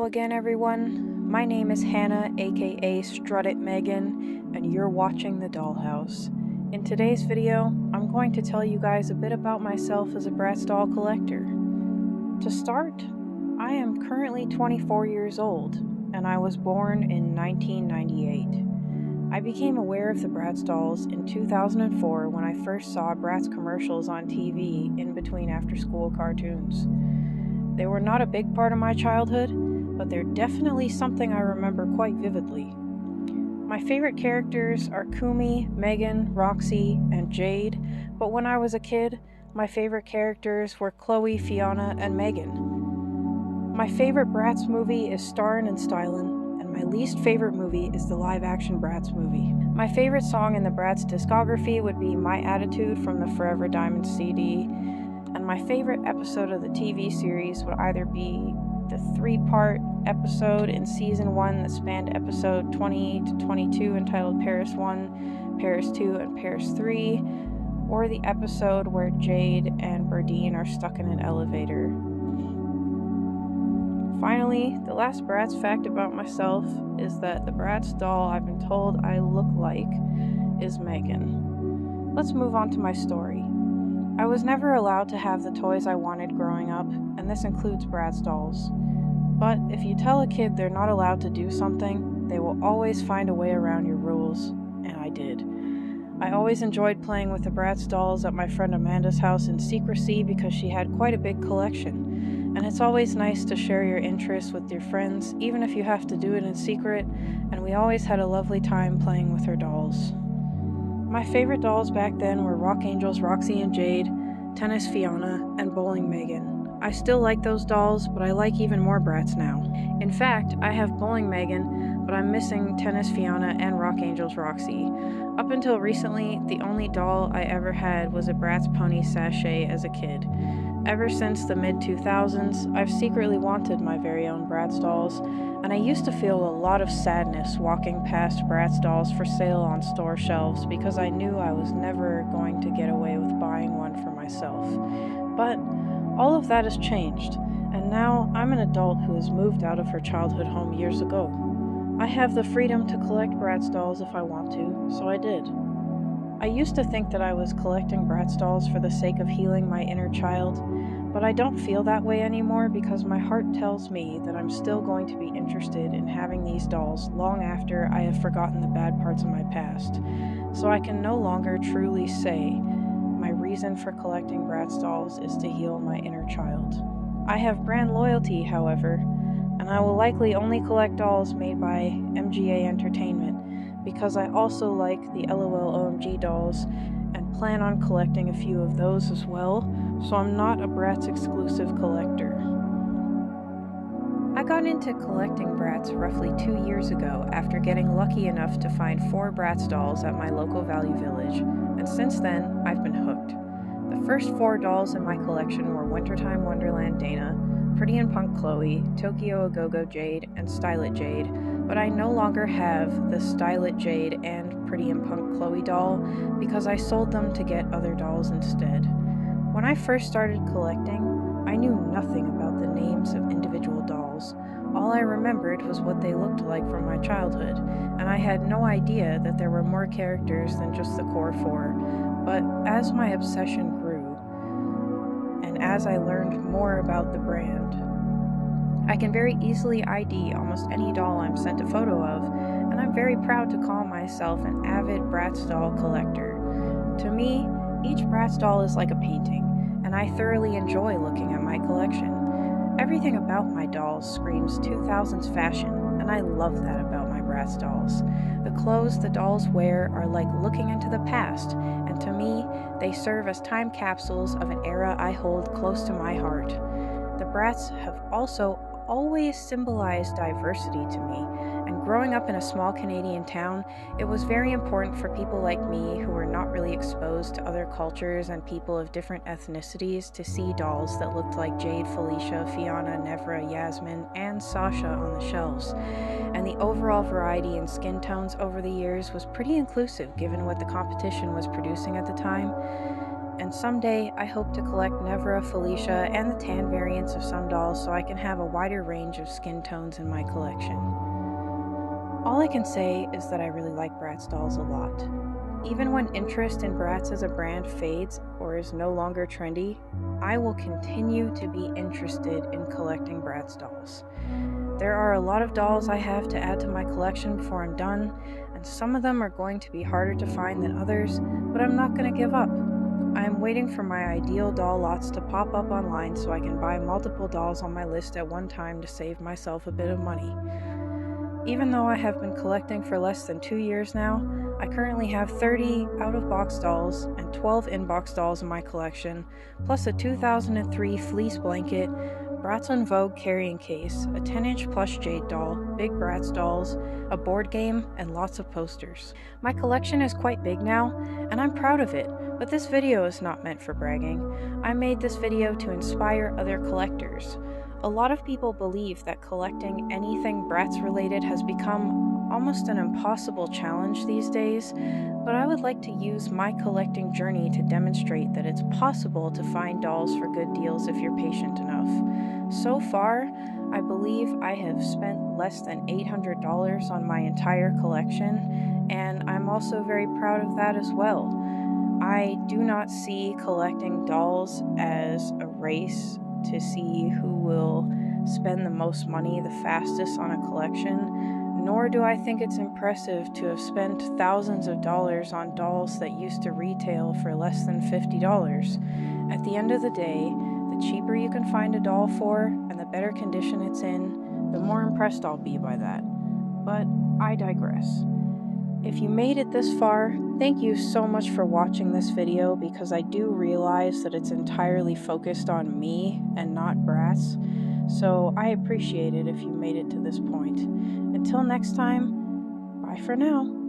again, everyone. My name is Hannah, aka Strut It Megan, and you're watching The Dollhouse. In today's video, I'm going to tell you guys a bit about myself as a Bratz doll collector. To start, I am currently 24 years old, and I was born in 1998. I became aware of the Bratz dolls in 2004 when I first saw Bratz commercials on TV in between after-school cartoons. They were not a big part of my childhood, but they're definitely something I remember quite vividly. My favorite characters are Kumi, Megan, Roxy, and Jade, but when I was a kid, my favorite characters were Chloe, Fiona, and Megan. My favorite Bratz movie is Starrin' and Stylin', and my least favorite movie is the live-action Bratz movie. My favorite song in the Bratz discography would be My Attitude from the Forever Diamond CD, and my favorite episode of the TV series would either be the 3-part episode in Season 1 that spanned episode 20 to 22 entitled Paris 1, Paris 2, and Paris 3, or the episode where Jade and Berdine are stuck in an elevator. Finally, the last Bratz fact about myself is that the Bratz doll I've been told I look like is Megan. Let's move on to my story. I was never allowed to have the toys I wanted growing up, and this includes Bratz dolls. But if you tell a kid they're not allowed to do something, they will always find a way around your rules, and I did. I always enjoyed playing with the Bratz dolls at my friend Amanda's house in secrecy because she had quite a big collection, and it's always nice to share your interests with your friends, even if you have to do it in secret, and we always had a lovely time playing with her dolls. My favorite dolls back then were Rock Angels Roxy and Jade, Tennis Fiona, and Bowling Megan. I still like those dolls, but I like even more Bratz now. In fact, I have Bowling Megan, but I'm missing Tennis Fiona and Rock Angels Roxy. Up until recently, the only doll I ever had was a Bratz pony sachet as a kid. Ever since the mid-2000s, I've secretly wanted my very own Bratz dolls, and I used to feel a lot of sadness walking past Bratz dolls for sale on store shelves because I knew I was never going to get away with buying one for myself. But all of that has changed, and now I'm an adult who has moved out of her childhood home years ago. I have the freedom to collect Bratz dolls if I want to, so I did. I used to think that I was collecting Bratz dolls for the sake of healing my inner child, but I don't feel that way anymore because my heart tells me that I'm still going to be interested in having these dolls long after I have forgotten the bad parts of my past, so I can no longer truly say my reason for collecting Bratz dolls is to heal my inner child. I have brand loyalty, however, and I will likely only collect dolls made by MGA Entertainment, because I also like the LOL OMG dolls and plan on collecting a few of those as well, so I'm not a Bratz exclusive collector. I got into collecting Bratz roughly 2 years ago after getting lucky enough to find 4 Bratz dolls at my local Value Village, and since then I've been hooked. The first 4 dolls in my collection were Wintertime Wonderland Dana, Pretty and Punk Chloe, Tokyo A-Go-Go Jade, and Style It Jade, but I no longer have the Style It Jade and Pretty and Punk Chloe doll because I sold them to get other dolls instead. When I first started collecting, I knew nothing about the names of individual dolls. All I remembered was what they looked like from my childhood, and I had no idea that there were more characters than just the core 4. But as my obsession grew, and as I learned more about the brand, I can very easily ID almost any doll I'm sent a photo of, and I'm very proud to call myself an avid Bratz doll collector. To me, each Bratz doll is like a painting, and I thoroughly enjoy looking at my collection. Everything about my dolls screams 2000s fashion, and I love that about my Bratz dolls. The clothes the dolls wear are like looking into the past, and to me, they serve as time capsules of an era I hold close to my heart. The Bratz have also always symbolized diversity to me, and growing up in a small Canadian town, it was very important for people like me who were not really exposed to other cultures and people of different ethnicities to see dolls that looked like Jade, Felicia, Fiona, Nevra, Yasmin, and Sasha on the shelves. And the overall variety in skin tones over the years was pretty inclusive given what the competition was producing at the time. and someday I hope to collect Nevra, Felicia, and the tan variants of some dolls so I can have a wider range of skin tones in my collection. All I can say is that I really like Bratz dolls a lot. Even when interest in Bratz as a brand fades or is no longer trendy, I will continue to be interested in collecting Bratz dolls. There are a lot of dolls I have to add to my collection before I'm done, and some of them are going to be harder to find than others, but I'm not going to give up. I am waiting for my ideal doll lots to pop up online so I can buy multiple dolls on my list at one time to save myself a bit of money. Even though I have been collecting for less than 2 years now, I currently have 30 out-of-box dolls and 12 in-box dolls in my collection, plus a 2003 fleece blanket, Bratz on Vogue carrying case, a 10-inch plush jade doll, big Bratz dolls, a board game, and lots of posters. My collection is quite big now, and I'm proud of it, but this video is not meant for bragging. I made this video to inspire other collectors. A lot of people believe that collecting anything Bratz-related has become almost an impossible challenge these days, but I would like to use my collecting journey to demonstrate that it's possible to find dolls for good deals if you're patient enough. So far, I believe I have spent less than $800 on my entire collection, and I'm also very proud of that as well. I do not see collecting dolls as a race to see who will spend the most money the fastest on a collection, nor do I think it's impressive to have spent thousands of dollars on dolls that used to retail for less than $50. At the end of the day, the cheaper you can find a doll for and the better condition it's in, the more impressed I'll be by that. But I digress. If you made it this far, thank you so much for watching this video because I do realize that it's entirely focused on me and not Bratz, so I appreciate it if you made it to this point. Until next time, bye for now.